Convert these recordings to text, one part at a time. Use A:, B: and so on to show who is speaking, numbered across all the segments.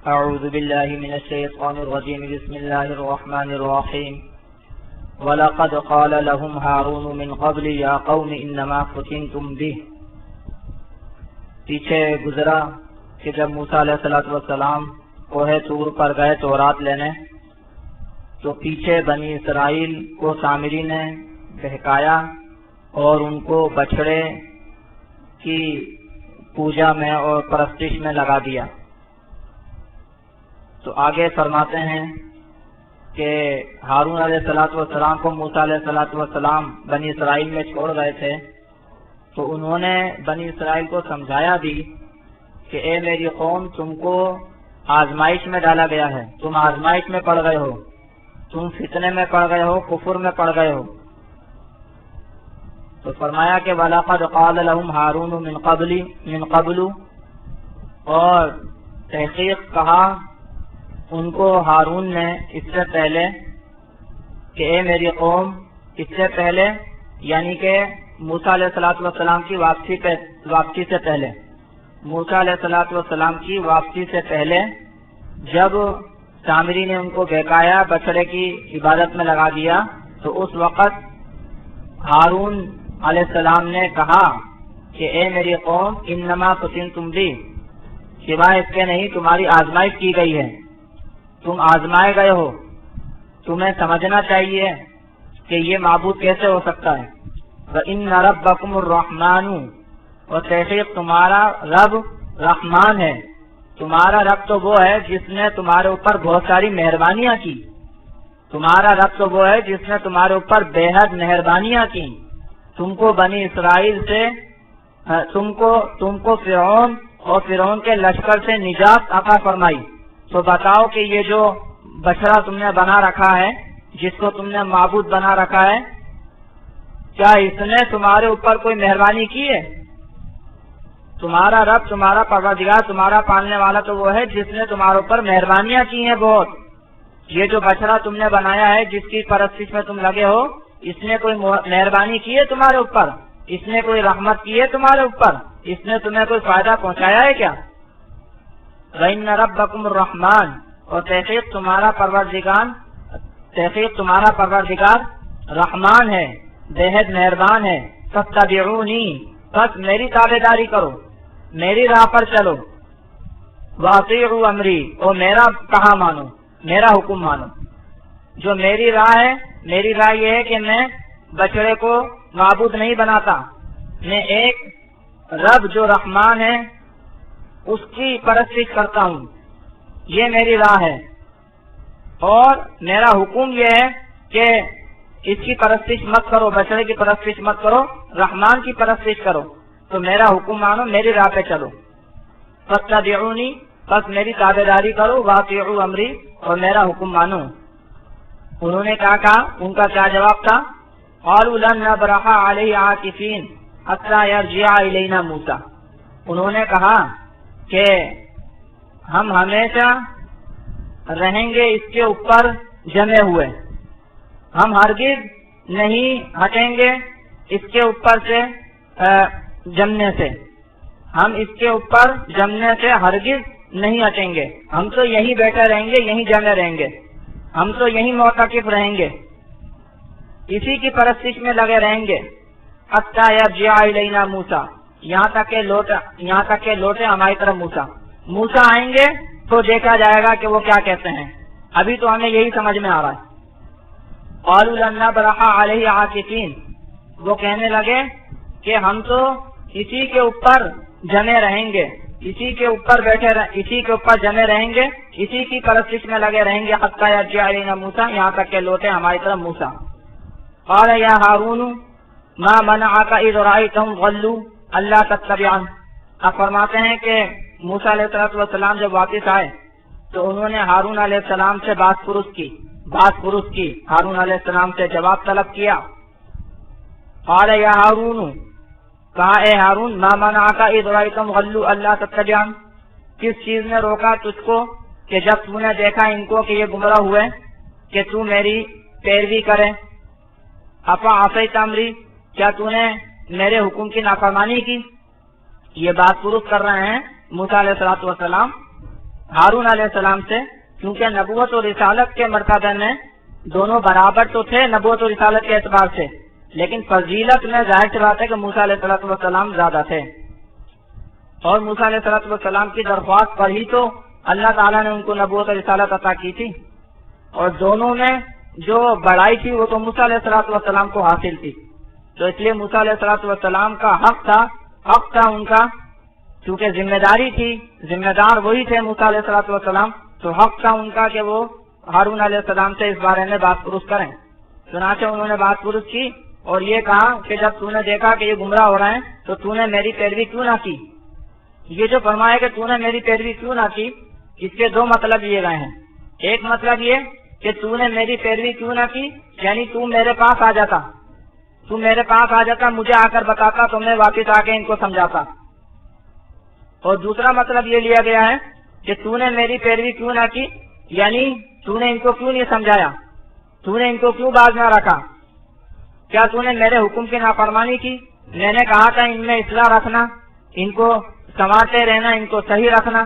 A: اعوذ باللہ من الشیطان الرجیم بسم اللہ الرحمن الرحیم وَلَقَدْ قَالَ لَهُمْ هَارُونُ مِنْ قَبْلِ يَا قَوْمِ إِنَّمَا فُتِنْتُمْ بِهِ۔ پیچھے گزرا کہ جب موسیٰ علیہ السلام کوہ طور پر گئے تورات لینے تو پیچھے بنی اسرائیل کو سامری نے بہکایا اور ان کو بچڑے کی پوجا میں اور پرستش میں لگا دیا۔ تو آگے فرماتے ہیں کہ ہارون علیہ السلام کو موسیٰ علیہ السلام بنی اسرائیل میں چھوڑ گئے تھے، تو انہوں نے بنی اسرائیل کو سمجھایا بھی کہ اے میری قوم، تم کو آزمائش میں ڈالا گیا ہے، تم آزمائش میں پڑ گئے ہو، تم فتنے میں پڑ گئے ہو، کفر میں پڑ گئے ہو۔ تو فرمایا کہ وَلَقَدْ قَالَ لَهُمْ هَارُونُ مِنْ قَبْلُ، اور تحقیق کہا ان کو ہارون نے اس سے پہلے کہ اے میری قوم، اس سے پہلے یعنی کہ موسیٰ علیہ السلام کی واپسی سے پہلے، موسیٰ علیہ السلام کی واپسی سے پہلے جب سامری نے ان کو بہکایا، بچڑے کی عبادت میں لگا دیا، تو اس وقت ہارون علیہ السلام نے کہا کہ اے میری قوم، انما فتنتم بی، سوائے اس کے نہیں تمہاری آزمائش کی گئی ہے، تم آزمائے گئے ہو، تمہیں سمجھنا چاہیے کہ یہ معبود کیسے ہو سکتا ہے۔ وَإِنَّ رَبَّكُمُ الرَّحْمَنُ، اور تحقیق تمہارا رب رحمان ہے، تمہارا رب تو وہ ہے جس نے تمہارے اوپر بہت ساری مہربانیاں کی، تمہارا رب تو وہ ہے جس نے تمہارے اوپر بے حد مہربانیاں کی، تم کو بنی اسرائیل سے تم کو فرعون اور فرعون کے لشکر سے نجات عطا فرمائی۔ تو بتاؤ کہ یہ جو بچڑا تم نے بنا رکھا ہے، جس کو تم نے معبود بنا رکھا ہے، کیا اس نے تمہارے اوپر کوئی مہربانی کی ہے؟ تمہارا رب، تمہارا پروردگار، تمہارا پالنے والا تو وہ ہے جس نے تمہارے اوپر مہربانیاں کی ہیں بہت۔ یہ جو بچڑا تم نے بنایا ہے، جس کی پرستش میں تم لگے ہو، اس نے کوئی مہربانی کی ہے تمہارے اوپر؟ اس نے کوئی رحمت کی ہے تمہارے اوپر؟ اس نے تمہیں کوئی فائدہ پہنچایا ہے کیا؟ وَإِنَّ رَبَّكُمُ الرَّحْمَنُ، اور تحقیق تمہارا پروردگار رحمان ہے، بے حد مہربان ہے۔ فَاتَّبِعُونِي، بس میری تابع داری کرو، میری راہ پر چلو۔ وَأَطِيعُوا أَمْرِي، اور میرا کہا مانو، میرا حکم مانو۔ جو میری راہ ہے، میری راہ یہ ہے کہ میں بچڑے کو معبود نہیں بناتا، میں ایک رب جو رحمان ہے اس کی پرستش کرتا ہوں، یہ میری راہ ہے۔ اور میرا حکم یہ ہے کہ اس کی پرستش مت کرو، بچڑے کی پرستش مت کرو، رحمان کی پرستش کرو۔ تو میرا حکم مانو، میری راہ پہ چلو۔ فَاتَّبِعُونِی، بس میری تابع داری کرو۔ وَأَطِیعُوا أَمْرِی، اور میرا حکم مانو۔ انہوں نے کہا ان کا کیا جواب تھا؟ قَالُوا لَن نَبْرَحَ عَلَیْهِ عَاکِفِینَ حَتَّىٰ یَرْجِعَ إِلَیْنَا مُوسیٰ، انہوں نے کہا کہ ہم ہمیشہ رہیں گے اس کے اوپر جمے ہوئے، ہم ہرگز نہیں ہٹیں گے اس کے اوپر سے جمنے سے، ہم اس کے اوپر جمنے سے ہرگز نہیں ہٹیں گے، ہم تو یہیں بیٹھے رہیں گے، یہیں جمے رہیں گے، ہم تو یہیں معتکف رہیں گے، اسی کی پرستش میں لگے رہیں گے۔ حتیٰ یرجع الینا موسیٰ، یہاں تک کہ لوٹے ہماری طرف موسیٰ آئیں گے تو دیکھا جائے گا کہ وہ کیا کہتے ہیں، ابھی تو ہمیں یہی سمجھ میں آ رہا ہے۔ قالوا لن نبرح علیہ عاکفین، وہ کہنے لگے کہ ہم تو اسی کے اوپر جمے رہیں گے، اسی کے اوپر جمے رہیں گے، اسی کی پرستش میں لگے رہیں گے۔ حتیٰ یرجع الینا موسیٰ، یہاں تک کہ لوٹے ہماری طرف موسیٰ۔ قال یا ہارون ما منعک اذ رأیتہم ضلوا اللہ تتبعن، اب فرماتے ہیں کہ موسیٰ علیہ السلام جب واپس آئے تو انہوں نے ہارون علیہ السلام سے بات پرس کی، ہارون علیہ السلام سے جواب طلب کیا۔ قال یا ہارون، کہا اے ہارون، ما منعک اذ رأیتہم ضلوا اللہ تتبعن، کس چیز نے روکا تجھ کو کہ جب تو نے دیکھا ان کو کہ یہ گمراہ ہوئے کہ تو میری پیروی کرے۔ افا عصیت امری، کیا تو نے میرے حکم کی نافرمانی کی؟ یہ بات پرس کر رہے ہیں موسیٰ علیہ السلام ہارون علیہ السلام سے، کیونکہ نبوت اور رسالت کے مرتبے میں دونوں برابر تو تھے نبوت اور رسالت کے اعتبار سے، لیکن فضیلت میں ظاہر سی بات ہے کہ موسیٰ علیہ السلام زیادہ تھے، اور موسیٰ علیہ السلام کی درخواست پر ہی تو اللہ تعالیٰ نے ان کو نبوت اور رسالت عطا کی تھی، اور دونوں میں جو بڑائی تھی وہ تو موسیٰ علیہ السلام کو حاصل تھی، تو اس لیے موسیٰ علیہ السلام کا حق تھا ان کا، چونکہ ذمہ داری تھی، ذمہ دار وہی تھے موسیٰ علیہ السلام، تو حق تھا ان کا کہ وہ ہارون علیہ السلام سے اس بارے میں بات پرس کریں۔ چنانچہ انہوں نے بات پرس کی اور یہ کہا کہ جب تو نے دیکھا کہ یہ گمراہ ہو رہے ہیں تو تو نے میری پیروی کیوں نہ کی؟ یہ جو فرمایا کہ تو نے میری پیروی کیوں نہ کی، اس کے دو مطلب لیے گئے ہیں۔ ایک مطلب یہ کہ تو نے میری پیروی کیوں نہ کی، یعنی تو میرے پاس آ جاتا، مجھے آ کر بتاتا تو میں واپس آ کے ان کو سمجھاتا۔ اور دوسرا مطلب یہ لیا گیا ہے کہ تو نے میری پیروی کیوں نہ کی، یعنی تو نے ان کو کیوں نہیں سمجھایا، تو نے ان کو کیوں باز نہ رکھا؟ کیا تو نے میرے حکم کی نافرمانی کی؟ میں نے کہا تھا ان میں اصلاح رکھنا، ان کو سنوارتے رہنا، ان کو صحیح رکھنا،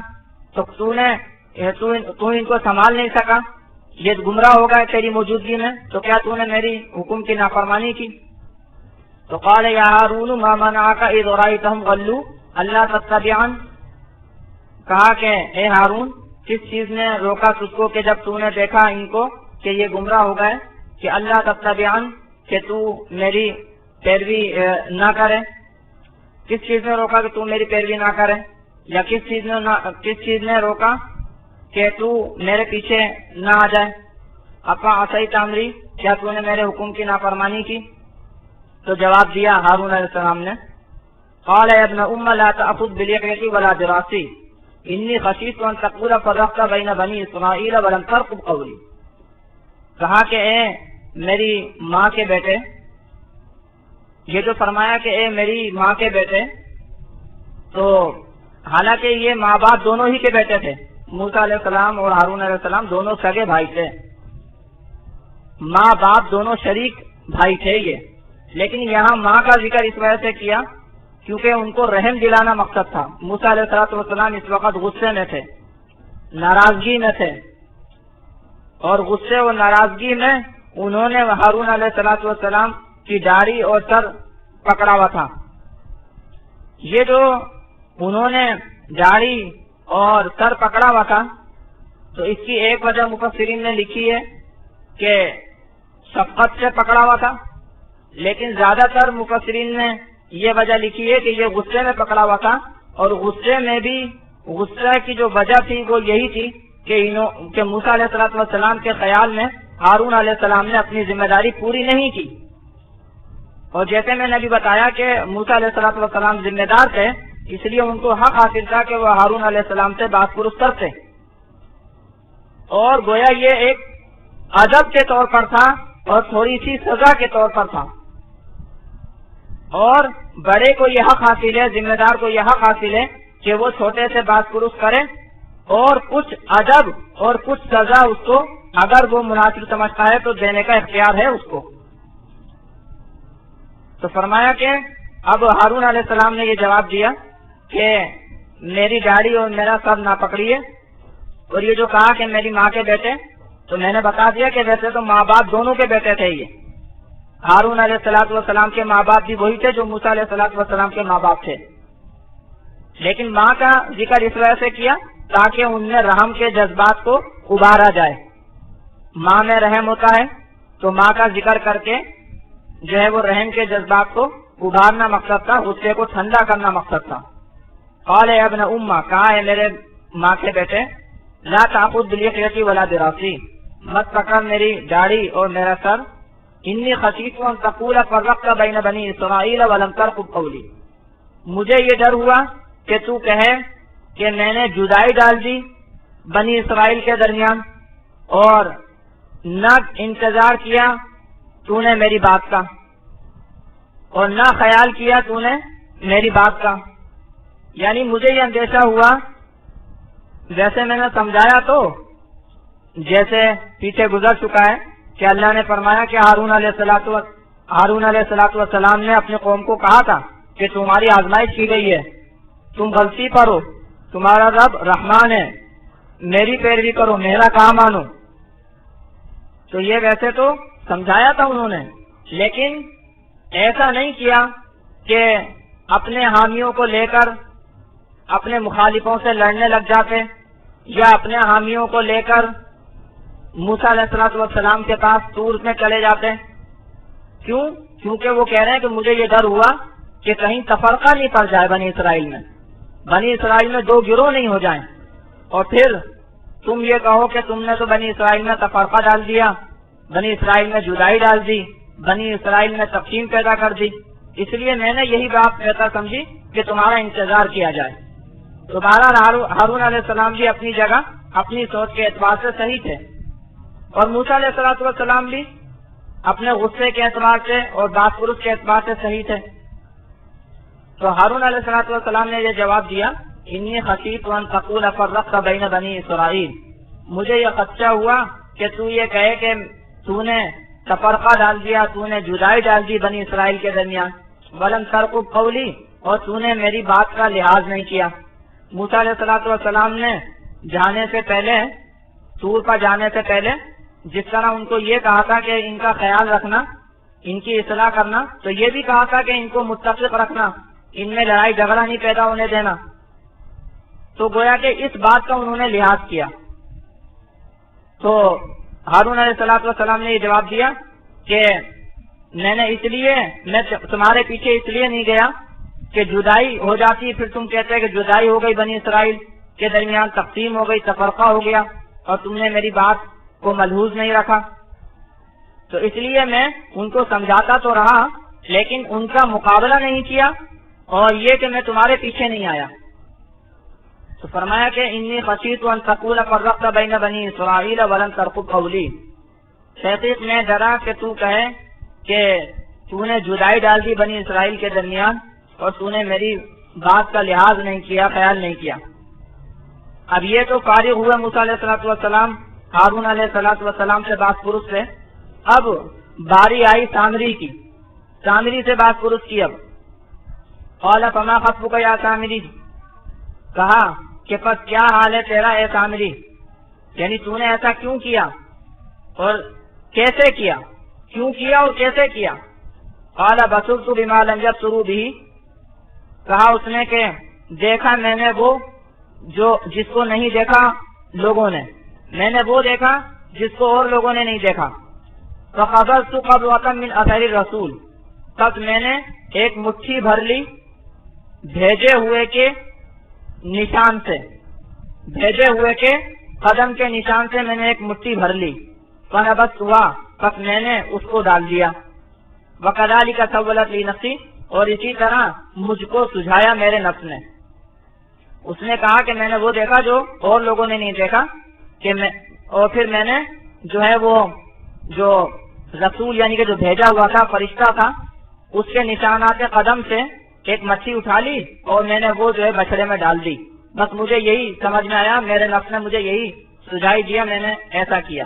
A: تو تو ان کو سنبھال نہیں سکا، یہ گمراہ ہو گئے تیری موجودگی میں، تو کیا تو نے میری حکم کی نافرمانی کی؟ تو قال یا ہارون ما منعک اذ رأیتہم غلوا اللہ تتبعن، کہا کہ اے ہارون کس چیز نے روکا تجھ کو کہ جب تو نے دیکھا ان کو کہ یہ گمراہ ہو گئے، کہ اللہ تتبعن، کہ تو میری پیروی نہ کرے؟ کس چیز نے روکا کہ تو میری پیروی نہ کرے، یا کس چیز نے روکا کہ تو میرے پیچھے نہ آ جائے؟ اپا عصیت امری، کیا تو نے میرے حکم کی نافرمانی کی؟ تو جواب دیا ہارون علیہ السلام نے، قال یا ابن ام لا تأخذ بلیقیتی ولا دراسی انی خشیت ان تقول فرقت بین بنی اسرائیل ولم ترقب قولی، کہا کہ اے میری ماں کے بیٹے، یہ جو فرمایا کہ اے میری ماں کے بیٹے، تو حالانکہ یہ ماں باپ دونوں ہی کے بیٹے تھے، موسیٰ علیہ السلام اور ہارون علیہ السلام دونوں سگے بھائی تھے، ماں باپ دونوں شریک بھائی تھے یہ، لیکن یہاں ماں کا ذکر اس وجہ سے کیا کیونکہ ان کو رحم دلانا مقصد تھا۔ موسیٰ علیہ السلام اس وقت غصے میں تھے، ناراضگی میں تھے، اور غصے اور ناراضگی میں انہوں نے ہارون علیہ السلام کی داڑھی اور سر پکڑا ہوا تھا۔ یہ جو انہوں نے داڑھی اور سر پکڑا ہوا تھا، تو اس کی ایک وجہ مفسرین نے لکھی ہے کہ شفقت سے پکڑا ہوا تھا، لیکن زیادہ تر مفسرین نے یہ وجہ لکھی ہے کہ یہ غصے میں پکڑا ہوا تھا، اور غصے میں بھی غصے کی جو وجہ تھی وہ یہی تھی کہ موسیٰ علیہ السلام کے خیال میں ہارون علیہ السلام نے اپنی ذمہ داری پوری نہیں کی، اور جیسے میں نے بھی بتایا کہ موسیٰ علیہ السلام ذمہ دار تھے، اس لیے ان کو حق حاصل تھا کہ وہ ہارون علیہ السلام سے بات پرس کرتے، اور گویا یہ ایک ادب کے طور پر تھا اور تھوڑی سی سزا کے طور پر تھا، اور بڑے کو یہ حق حاصل ہے، ذمہ دار کو یہ حق حاصل ہے کہ وہ چھوٹے سے بات پرس کرے، اور کچھ ادب اور کچھ سزا اس کو اگر وہ مناسب سمجھتا ہے تو دینے کا اختیار ہے اس کو۔ تو فرمایا کہ اب ہارون علیہ السلام نے یہ جواب دیا کہ میری داڑھی اور میرا سر نہ پکڑیے، اور یہ جو کہا کہ میری ماں کے بیٹے، تو میں نے بتا دیا کہ ویسے تو ماں باپ دونوں کے بیٹے تھے، یہ ہارون علیہ السلام کے ماں باپ بھی وہی تھے جو موسیٰ علیہ السلام کے ماں باپ تھے، لیکن ماں کا ذکر اس وجہ سے کیا تاکہ ان میں رحم کے جذبات کو ابھارا جائے۔ ماں میں رحم ہوتا ہے تو ماں کا ذکر کر کے جو ہے وہ رحم کے جذبات کو ابھارنا مقصد تھا، غصے کو ٹھنڈا کرنا مقصد تھا۔ قال یا ابن ام، کہا ہے میرے ماں کے بیٹے، لا تأخذ بلیقیتی ولا دراسی، مت پکڑ میری داڑھی اور میرا سر، انی خشیت ان تقول فرقت بین بنی اسرائیل ولم ترقب قولی، مجھے یہ ڈر ہوا کہ تو کہے کہ میں نے جدائی ڈال دی بنی اسرائیل کے درمیان، اور نہ انتظار کیا تو نے میری بات کا، اور نہ خیال کیا تو نے میری بات کا، یعنی مجھے یہ اندیشہ ہوا، جیسے میں نے سمجھایا تو جیسے پیچھے گزر چکا ہے کہ اللہ نے فرمایا کہ ہارون علیہ السلام نے اپنے قوم کو کہا تھا کہ تمہاری آزمائش کی گئی ہے، تم غلطی پر ہو، تمہارا رب رحمان ہے، میری پیروی کرو، میرا کام مانو. تو یہ ویسے تو سمجھایا تھا انہوں نے، لیکن ایسا نہیں کیا کہ اپنے حامیوں کو لے کر اپنے مخالفوں سے لڑنے لگ جاتے، یا اپنے حامیوں کو لے کر موسیٰ علیہ السلام کے پاس طور میں چلے جاتے. کیوں؟ کیونکہ وہ کہہ رہے ہیں کہ مجھے یہ ڈر ہوا کہ کہیں تفرقہ نہیں پڑ جائے بنی اسرائیل میں، بنی اسرائیل میں دو گروہ نہیں ہو جائیں، اور پھر تم یہ کہو کہ تم نے تو بنی اسرائیل میں تفرقہ ڈال دیا، بنی اسرائیل میں جدائی ڈال دی، بنی اسرائیل میں تقسیم پیدا کر دی. اس لیے میں نے یہی بات بہتر سمجھی کہ تمہارا انتظار کیا جائے. تو بہرحال ہارون علیہ السلام بھی اپنی جگہ اپنی سوچ کے اعتبار سے صحیح تھے، اور موسیٰ علیہ السلام بھی اپنے غصے کے اعتبار سے اور بات پرس کے اعتبار سے صحیح تھے. تو ہارون علیہ السلام نے یہ جواب دیا، انی خشیت ان تقول فرقت بین بنی اسرائیل، مجھے یہ خدشہ ہوا کہ تو یہ کہے کہ تو نے تفرقہ ڈال دیا، تو نے جدائی ڈال دی بنی اسرائیل کے درمیان، ولم ترقب قولی، اور تو نے میری بات کا لحاظ نہیں کیا. موسیٰ علیہ السلام نے جانے سے پہلے، طور پر جانے سے پہلے جس طرح ان کو یہ کہا تھا کہ ان کا خیال رکھنا، ان کی اصلاح کرنا، تو یہ بھی کہا تھا کہ ان کو متفق رکھنا، ان میں لڑائی جھگڑا نہیں پیدا ہونے دینا. تو گویا کہ اس بات کا انہوں نے لحاظ کیا. تو ہارون علیہ السلام نے یہ جواب دیا کہ میں تمہارے پیچھے اس لیے نہیں گیا کہ جدائی ہو جاتی، پھر تم کہتے کہ جدائی ہو گئی بنی اسرائیل کے درمیان، تقسیم ہو گئی، تفرقہ ہو گیا، اور تم نے میری بات کو ملحوظ نہیں رکھا. تو اس لیے میں ان کو سمجھاتا تو رہا، لیکن ان کا مقابلہ نہیں کیا، اور یہ کہ میں تمہارے پیچھے نہیں آیا. تو فرمایا کہ انی خشیت ان تقول فرقت بین بنی اسرائیل ولم ترقب قولی، تحقیق میں ڈرا کہ تو کہے کہ تو نے جدائی ڈال دی بنی اسرائیل کے درمیان، اور تو نے میری بات کا لحاظ نہیں کیا، خیال نہیں کیا. اب یہ تو فارغ ہوئے موسیٰ علیہ السلام ہارون علیہ السلام سے بات پرس سے. اب باری آئی سامری کی، سامری سے بات پرس کی. اب قال فما خطبک یا سامری، کہا کہ پس کیا حال ہے تیرا اے سامری، یعنی تو نے ایسا کیوں کیا اور کیسے کیا، کیوں کیا اور کیسے کیا. قال بصرت بما لم يبصروا به، کہا اس نے کہ دیکھا میں نے وہ جو جس کو نہیں دیکھا لوگوں نے، میں نے وہ دیکھا جس کو اور لوگوں نے نہیں دیکھا. فقبضت قبضة من اثر الرسول، تب میں نے ایک مٹھی بھر لی بھیجے ہوئے کے نشان سے، بھیجے ہوئے کے قدم کے نشان سے میں نے ایک مٹھی بھر لی. فنبذت ہوا، پس میں نے اس کو ڈال دیا. وکذالک سولت لی نفسی، اور اسی طرح مجھ کو سجھایا میرے نفس نے. اس نے کہا کہ میں نے وہ دیکھا جو اور لوگوں نے نہیں دیکھا، کہ میں، اور پھر میں نے جو ہے وہ جو رسول یعنی کہ جو بھیجا ہوا تھا فرشتہ تھا، اس کے نشانات قدم سے ایک مچھلی اٹھا لی اور میں نے وہ جو ہے بچڑے میں ڈال دی. بس مجھے یہی سمجھ میں آیا، میرے نفس نے مجھے یہی سجھائی دیا، میں نے ایسا کیا.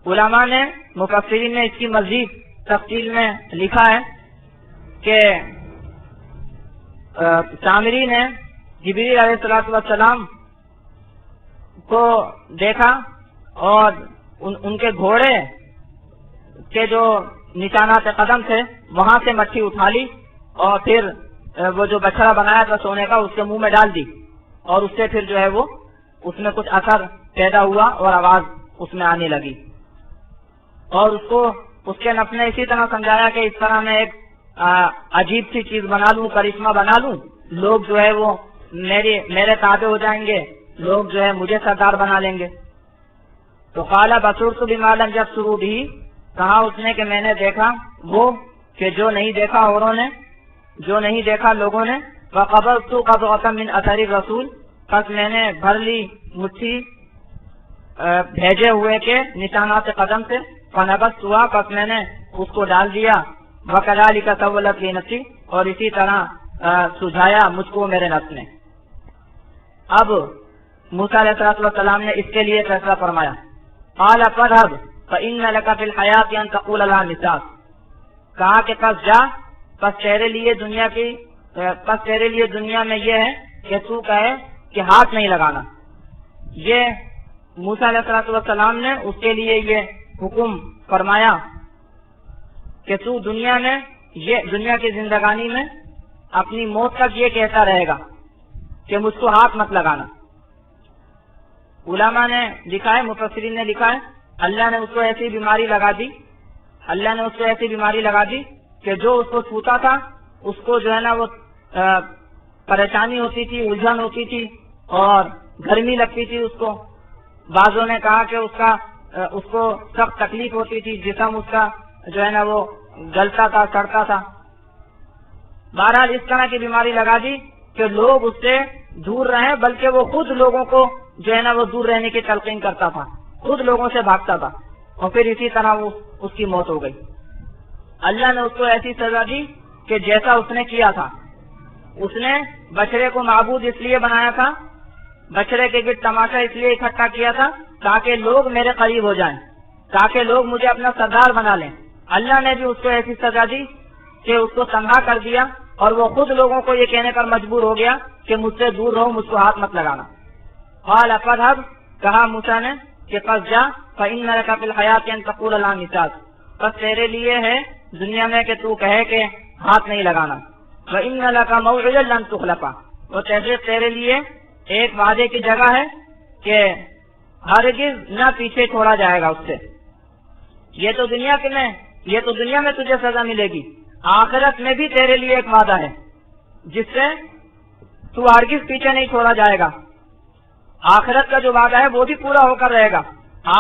A: علماء نے، مفسرین نے اس کی مزید تفصیل میں لکھا ہے کہ سامری نے جبریل علیہ السلام کو دیکھا اور ان کے گھوڑے کے جو نشانات قدم تھے وہاں سے مٹھی اٹھا لی، اور پھر وہ جو بچڑا بنایا تھا سونے کا اس کے منہ میں ڈال دی، اور اس سے پھر جو ہے وہ اس میں کچھ اثر پیدا ہوا اور آواز اس میں آنے لگی. اور اس کے نفس نے اسی طرح سمجھایا کہ اس طرح میں ایک عجیب سی چیز بنا لوں، کرشمہ بنا لوں، لوگ جو ہے وہ میرے تابع ہو جائیں گے، لوگ جو ہے مجھے سردار بنا لیں گے. تو قال بصرت بما لم يبصروا به، کہا اس نے کہ میں نے دیکھا وہ کہ جو نہیں دیکھا اوروں نے، جو نہیں دیکھا لوگوں نے. فقبضت قبضة من اثر الرسول، پس میں نے بھر لی مٹھی بھیجے ہوئے کے نشانات قدم سے. فنبذت ہوا، پس میں نے اس کو ڈال دیا. وکذالک سولت لی نفسی، اور اسی طرح سجھایا مجھ کو میرے نفس نے. اب موسیٰ علیہ السلام نے اس کے لیے فیصلہ فرمایا. قال فاذهب فإن لك في الحياة أن تقول لا مساس، کہا کہ پس جا، پس تیرے لیے دنیا میں یہ ہے کہ تو کہے کہ ہاتھ نہیں لگانا، یہ موسیٰ علیہ السلام نے اس کے لیے یہ حکم فرمایا کہ تو دنیا کی زندگانی میں اپنی موت تک یہ کہتا رہے گا کہ مجھ کو ہاتھ مت لگانا. علماء نے لکھا ہے, مفسرین نے لکھا ہے, اللہ نے اس کو ایسی بیماری لگا دی کہ جو اس کو چھوتا تھا اس کو جو ہے نا وہ پریشانی ہوتی تھی, الجھن ہوتی تھی اور گرمی لگتی تھی اس کو. بعضوں نے کہا کہ اس کو سخت تکلیف ہوتی تھی, جسم اس کا جو ہے نا وہ گلتا تھا, سڑتا تھا. بہرحال اس طرح کی بیماری لگا دی کہ لوگ اس سے دور رہیں, بلکہ وہ خود لوگوں کو جو ہے نا وہ دور رہنے کی تلقین کرتا تھا, خود لوگوں سے بھاگتا تھا, اور پھر اسی طرح اس کی موت ہو گئی. اللہ نے اس کو ایسی سزا دی کہ جیسا اس نے کیا تھا. اس نے بچڑے کو معبود اس لیے بنایا تھا, بچڑے کے گرد تماشا اس لیے اکٹھا کیا تھا تاکہ لوگ میرے قریب ہو جائیں, تاکہ لوگ مجھے اپنا سردار بنا لیں. اللہ نے بھی اس کو ایسی سزا دی کہ اس کو تنہا کر دیا, اور وہ خود لوگوں کو یہ کہنے پر مجبور ہو گیا کہ مجھ سے دور رہو, مجھ کو ہاتھ مت لگانا. قال فاذهب, کہا موسیٰ نے کہ پس جا, فإن لك في الحياة أن تقول لا مساس, پس تیرے لیے ہے دنیا میں کہ تو کہے کہ ہاتھ نہیں لگانا. وإن لك موعدا لن تخلفه, اور تیرے لیے ایک وعدے کی جگہ ہے کہ ہرگز نہ پیچھے چھوڑا جائے گا اس سے. یہ تو دنیا میں تجھے سزا ملے گی, آخرت میں بھی تیرے لیے ایک وعدہ ہے جس سے تو ہرگز پیچھے نہیں چھوڑا جائے گا. آخرت کا جو وعدہ ہے وہ بھی پورا ہو کر رہے گا,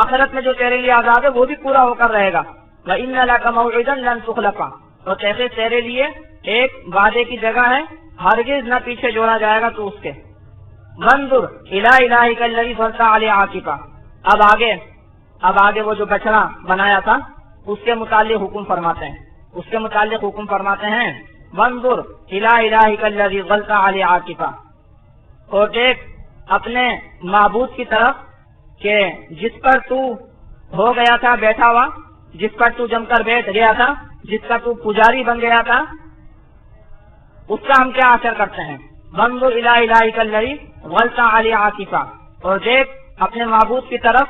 A: آخرت میں جو تیرے لیے عذاب ہے وہ بھی پورا ہو کر رہے گا. وَإِنَّ لَكَ مَوْعِدًا لَن تُخْلَفَ, اور تیرے لیے ایک وعدے کی جگہ ہے, ہرگز نہ پیچھے جوڑا جائے گا تو اس کے. وَانظُرْ إِلَىٰ إِلَٰهِكَ الَّذِي ظَلْتَ عَلَيْهِ عَاكِفًا, اب آگے وہ جو بچڑا بنایا تھا اس کے متعلق حکم فرماتے ہیں. وَانظُرْ إِلَىٰ إِلَٰهِكَ الَّذِي ظَلْتَ عَلَيْهِ عَاكِفًا, اور دیکھ اپنے معبود کی طرف کہ جس پر تو ہو گیا تھا بیٹھا ہوا, جس پر تو جم کر بیٹھ گیا تھا, جس کا تو پجاری بن گیا تھا, اس کا ہم کیا اثر کرتے ہیں. وَانظُرْ إِلَىٰ إِلَٰهِكَ الَّذِي ظَلْتَ عَلَيْهِ عَاكِفًا, اور دیکھ اپنے معبود کی طرف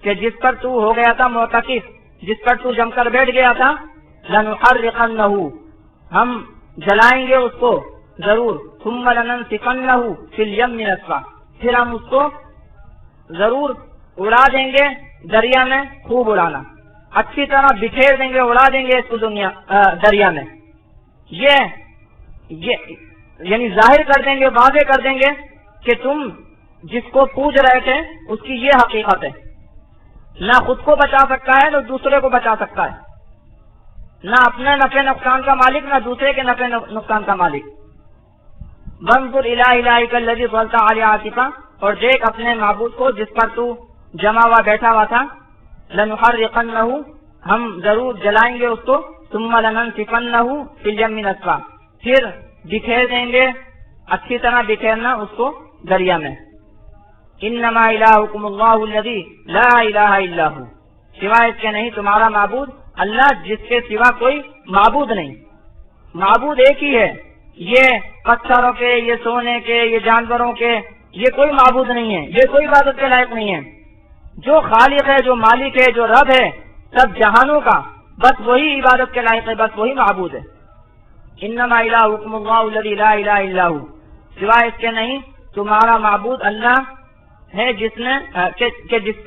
A: کہ جس پر تو ہو گیا تھا معتکف, جس پر تو جم کر بیٹھ گیا تھا. لَنُحَرِّقَنَّهُ, ہم جلائیں گے اس کو ضرور. ثُمَّ لَنَنسِفَنَّهُ فِي الْيَمِّ نَسْفًا, پھر ہم اس کو ضرور اڑا دیں گے دریا میں, خوب اڑانا, اچھی طرح بکھیر دیں گے, اڑا دیں گے اس کو دریا میں. یہ یعنی ظاہر کر دیں گے, واضح کر دیں گے کہ تم جس کو پوج رہے تھے اس کی یہ حقیقت ہے, نہ خود کو بچا سکتا ہے نہ دوسرے کو بچا سکتا ہے, نہ اپنے نفع نقصان کا مالک نہ دوسرے کے نفع نقصان کا مالک. وَانظُرْ إِلَىٰ إِلَٰهِكَ الَّذِي ظَلْتَ عَلَيْهِ عَاكِفًا, اور دیکھ اپنے معبود کو جس پر تو جمع ہوا بیٹھا ہوا تھا. لَنُحَرِّقَنَّهُ, ہم ضرور جلائیں گے اس کو. ثُمَّ لَنَنسِفَنَّهُ فِي الْيَمِّ نَسْفًا, پھر بکھیر دیں گے, اچھی طرح بکھیرنا اس کو دریا میں. إِنَّمَا إِلَٰهُكُمُ اللَّهُ الَّذِي لَا إِلَٰهَ إِلَّا هُوَ, سوائے اس کے نہیں تمہارا معبود اللہ جس کے سوا کوئی معبود نہیں. معبود ایک ہی ہے, یہ پتھروں کے, یہ سونے کے, یہ جانوروں کے, یہ کوئی معبود نہیں ہے, یہ کوئی عبادت کے لائق نہیں ہے. جو خالق ہے, جو مالک ہے, جو رب ہے سب جہانوں کا, بس وہی عبادت کے لائق ہے, بس وہی معبود ہے. انما الہکم اللہ الذی لا الہ الا هو, سوائے اس کے نہیں تمہارا معبود اللہ ہے جس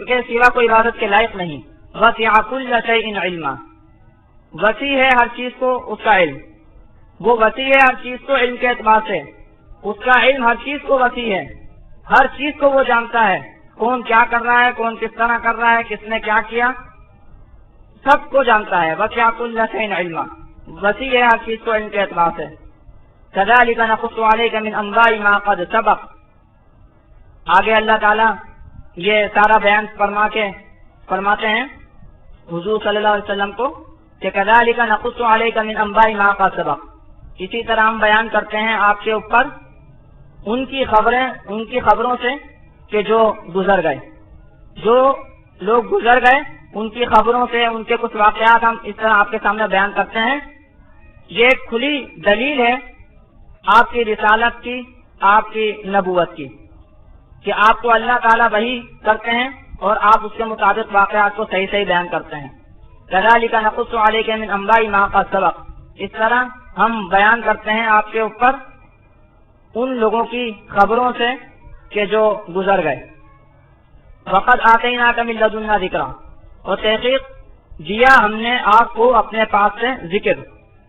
A: کے سوا کوئی عبادت کے لائق نہیں. وسع کل شیء علما, وسیع ہے ہر چیز کو اس کا علم, وہ وسیع ہے ہر چیز کو علم کے اعتبار سے, اس کا علم ہر چیز کو وسیع ہے, ہر چیز کو وہ جانتا ہے, کون کیا کر رہا ہے, کون کس طرح کر رہا ہے, کس نے کیا کیا, سب کو جانتا ہے. وسع کل شیء علما, وسیع ہے ہر چیز کو علم کے اعتبار سے. كذلك نقص عليك من انباء ما قد سبق, آگے اللہ تعالیٰ یہ سارا بیان فرماتے ہیں حضور صلی اللہ علیہ وسلم کو کہ كذلك نقص عليك من انباء ما قد سبق, اسی طرح ہم بیان کرتے ہیں آپ کے اوپر ان کی خبروں سے کہ جو گزر گئے, جو لوگ گزر گئے ان کی خبروں سے, ان کے کچھ واقعات ہم اس طرح آپ کے سامنے بیان کرتے ہیں. یہ ایک کھلی دلیل ہے آپ کی رسالت کی, آپ کی نبوت کی. کہ آپ کو اللہ تعالیٰ وحی کرتے ہیں اور آپ اس کے مطابق واقعات کو صحیح صحیح بیان کرتے ہیں. كذلك نقص عليك من انباء ما قد سبق، اس طرح ہم بیان کرتے ہیں آپ کے اوپر ان لوگوں کی خبروں سے کہ جو گزر گئے. وقد آتیناک من لدنا ذکرا، اور تحقیق دیا ہم نے آپ کو اپنے پاس سے ذکر،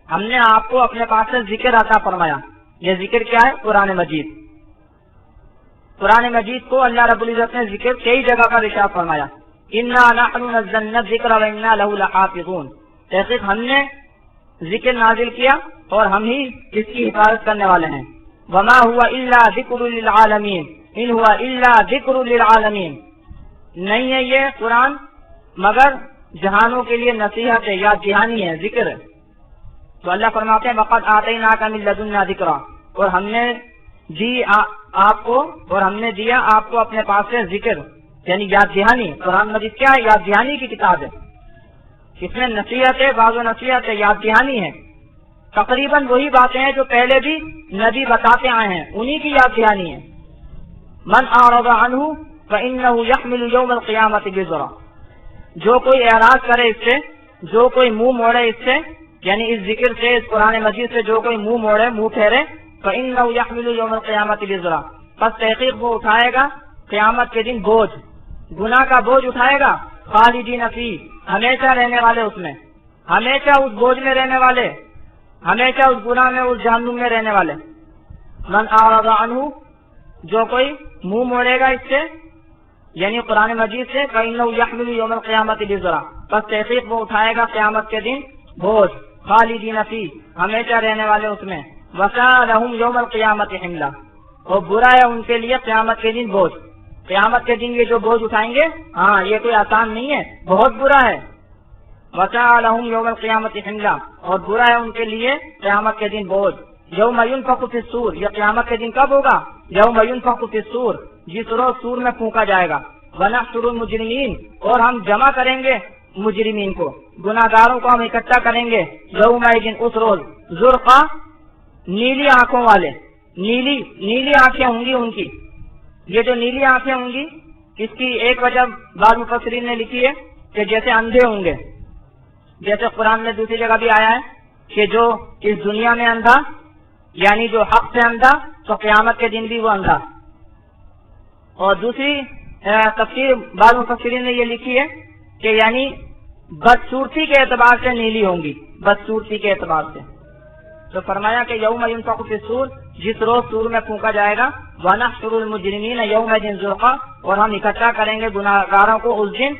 A: ہم نے آپ کو اپنے پاس سے ذکر عطا فرمایا. یہ ذکر کیا ہے؟ قرآن مجید. قرآن مجید کو اللہ رب العزت نے ذکر کئی جگہ پر ارشاد فرمایا، انا نحن نزلنا الذکر وانا له لحافظون، تحقیق ہم نے ذکر نازل کیا اور ہم ہی اس کی حفاظت کرنے والے ہیں. وما هو الا ذکر للعالمین ان هو الا ذکر للعالمین، نہیں ہے یہ قرآن مگر جہانوں کے لیے نصیحت ہے، یاد دہانی ہے، ذکر ہے. تو اللہ فرماتے ہیں وقد آتیناک من لدنا ذکرا، اور ہم نے دی آپ کو، اور ہم نے دیا آپ کو اپنے پاس سے ذکر، یعنی یاد دہانی. قرآن مجید کیا ہے؟ یاد دہانی کی کتاب ہے. اس میں نصیحت ہے، بعض و نصیحت ہے، یاد دہانی ہے. تقریباً وہی باتیں ہیں جو پہلے بھی نبی بتاتے آئے ہیں، انہی کی یاد دہانی ہے. من اعرض عنہ فإنه يحمل يوم القیامت وزرا، جو کوئی اعراض کرے اس سے، جو کوئی منہ موڑے اس سے، یعنی اس ذکر سے، اس قرآن مجید سے جو کوئی منہ موڑے، منہ پھیرے، فإنه يحمل يوم القیامت وزرا، پس تحقیق وہ اٹھائے گا قیامت کے دن بوجھ، گناہ کا بوجھ اٹھائے گا. خالدین فیہ، ہمیشہ رہنے والے اس میں، ہمیشہ اس بوجھ میں رہنے والے، ہمیشہ اس گناہ میں، اس جہنم میں رہنے والے. من اعرض عنہ، جو کوئی منہ موڑے گا اس سے، یعنی قرآن مجید سے، فإنه يحمل يوم القیامت وزرا، پس تحقیق وہ اٹھائے گا قیامت کے دن بوجھ. خالدین فیہ، ہمیشہ رہنے والے اس میں. وساء لهم يوم القیامت حملا، اور برا ہے ان کے لیے قیامت کے دن بوجھ. قیامت کے دن یہ جو بوجھ اٹھائیں گے، ہاں یہ کوئی آسان نہیں ہے، بہت برا ہے. وساء لهم يوم القیامت حملا، اور برا ہے ان کے لیے قیامت کے دن بوجھ. یوم ينفخ في الصور، یہ قیامت کے دن کب ہوگا؟ یوم ينفخ في الصور، جس روز سور میں پھونکا جائے گا. ونحشر المجرمین، اور ہم جمع کریں گے مجرمین کو، گناہ گاروں کو ہم اکٹھا کریں گے. یومئذ، اس روز، زرقا، نیلی آنکھوں والے، نیلی آنکھیں ہوں گی ان کی. یہ جو نیلی آنکھیں ہوں گی، اس کی ایک وجہ بعض مفسرین نے لکھی ہے کہ جیسے اندھے ہوں گے، جیسے قرآن میں دوسری جگہ بھی آیا ہے کہ جو اس دنیا میں اندھا، یعنی جو حق سے اندھا، تو قیامت کے دن بھی وہ اندھا. اور دوسری تفسیر بعض مفسرین نے یہ لکھی ہے کہ یعنی بدصورتی کے اعتبار سے نیلی ہوں گی، بدصورتی کے اعتبار سے. تو فرمایا کہ یوم ينفخ في الصور، جس روز سور میں پھونکا جائے گا. ونحشر المجرمین یومئذ زرقا، اور ہم اکٹھا کریں گے گناہ گاروں کو اس دن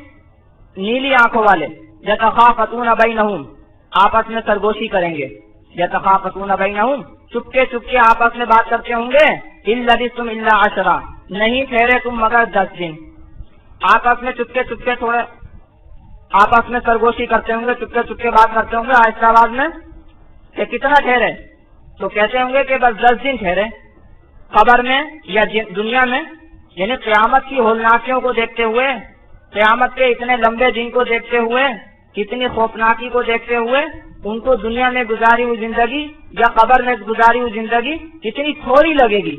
A: نیلی آنکھوں والے. یتخافتون بینہم، آپس میں سرگوشی کریں گے. یتخافتون بینہم، چپکے چپکے آپس میں بات کرتے ہوں گے. ان لبثتم الا عشرا، نہیں ٹھہرے تم مگر 10 دن. آپس میں چپکے چپکے تھوڑے آپس میں سرگوشی کرتے ہوں گے، چپکے چپکے بات کرتے ہوں گے آہستہ آواز میں کہ کتنا ٹھہرے، تو کہتے ہوں گے کہ بس 10 دن ٹھہرے. قبر میں یا دنیا میں، یعنی قیامت کی ہولناکیوں کو دیکھتے ہوئے، قیامت کے اتنے لمبے دن کو دیکھتے ہوئے، اتنی خوفناکی کو دیکھتے ہوئے، ان کو دنیا میں گزاری ہوئی زندگی یا قبر میں گزاری ہوئی زندگی کتنی تھوڑی لگے گی.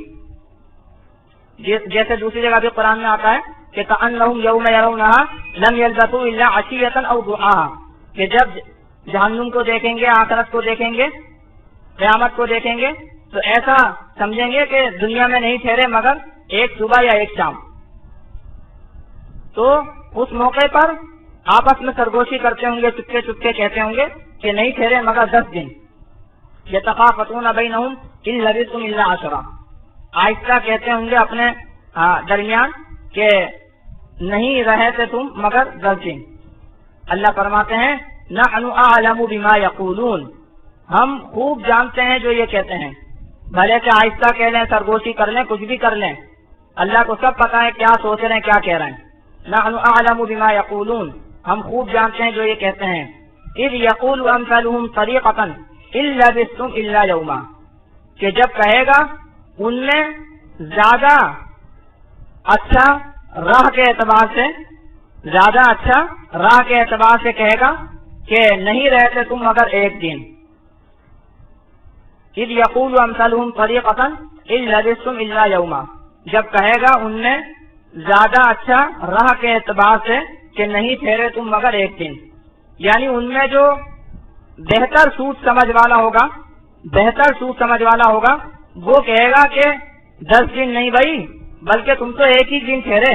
A: جیسے دوسری جگہ بھی قرآن میں آتا ہے کہ کأنہم یوم یرونہا لم یلبثوا الا عشیۃ او ضحاہا، کہ جب جہنم کو دیکھیں گے، آخرت کو دیکھیں گے، قیامت کو دیکھیں گے، تو ایسا سمجھیں گے کہ دنیا میں نہیں ٹھہرے مگر ایک صبح یا ایک شام. تو اس موقع پر آپس میں سرگوشی کرتے ہوں گے، چپکے چپکے کہتے ہوں گے کہ نہیں ٹھہرے مگر 10 دن. یتخافتون بینہم ان لبثتم الا عشرا، آہستہ کہتے ہوں گے اپنے درمیان کہ نہیں رہے تھے تم مگر 10 دن. اللہ فرماتے ہیں نحن اعلم بما یقولون، ہم خوب جانتے ہیں جو یہ کہتے ہیں. بھلے سے آہستہ کہہ لیں، سرگوشی کر لیں، کچھ بھی کر لیں، اللہ کو سب پتہ ہے کیا سوچ رہے ہیں، کیا کہہ رہے ہیں. نحن اعلم بما یقولون، ہم خوب جانتے ہیں جو یہ کہتے ہیں. اذ یقول امثلهم طریقۃ ان لبثتم الا یوما، کہ جب کہے گا ان میں زیادہ اچھا راہ کے اعتبار سے، زیادہ اچھا راہ کے اعتبار سے کہے گا کہ نہیں رہتے تم مگر ایک دن. اذ یقول امثلهم طریقۃ ان لبثتم الا یوما، جب کہے گا ان میں زیادہ اچھا راہ کے اعتبار سے کہ نہیں ٹھہرے تم مگر ایک دن، یعنی ان میں جو بہتر سوچ سمجھ والا ہوگا وہ کہے گا کہ 10 دن نہیں بھائی بلکہ تم تو ایک ہی دن ٹھہرے،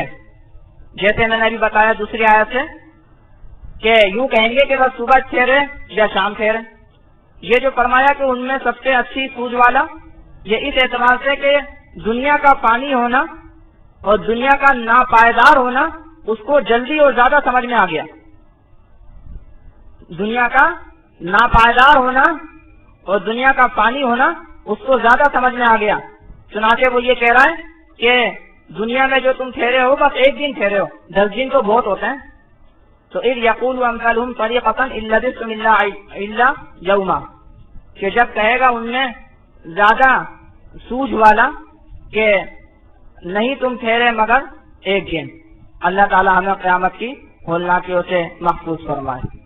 A: جیسے میں نے ابھی بتایا دوسری آیت سے کہ یوں کہیں گے کہ بس صبح ٹھہرے یا شام ٹھہرے۔ یہ جو فرمایا کہ ان میں سب سے اچھی سوچ والا، یہ اس اعتبار سے کہ دنیا کا فانی ہونا اور دنیا کا ناپائیدار ہونا اس کو جلدی اور زیادہ سمجھ میں آ گیا، دنیا کا ناپائیدار ہونا اور دنیا کا فانی ہونا اس کو زیادہ سمجھ میں آ گیا، چنانچہ وہ یہ کہہ رہا ہے کہ دنیا میں جو تم ٹھہرے ہو بس ایک دن ٹھہرے ہو، 10 دن تو بہت ہوتے ہیں۔ تو اذ یقول امثلهم طریقۃ ان لبثتم الا یوما، کہ جب کہے گا ان میں زیادہ سوجھ والا کہ نہیں تم ٹھہرے مگر ایک دن۔ اللہ تعالی ہمیں قیامت کی ہولناکیوں سے محفوظ فرمائے۔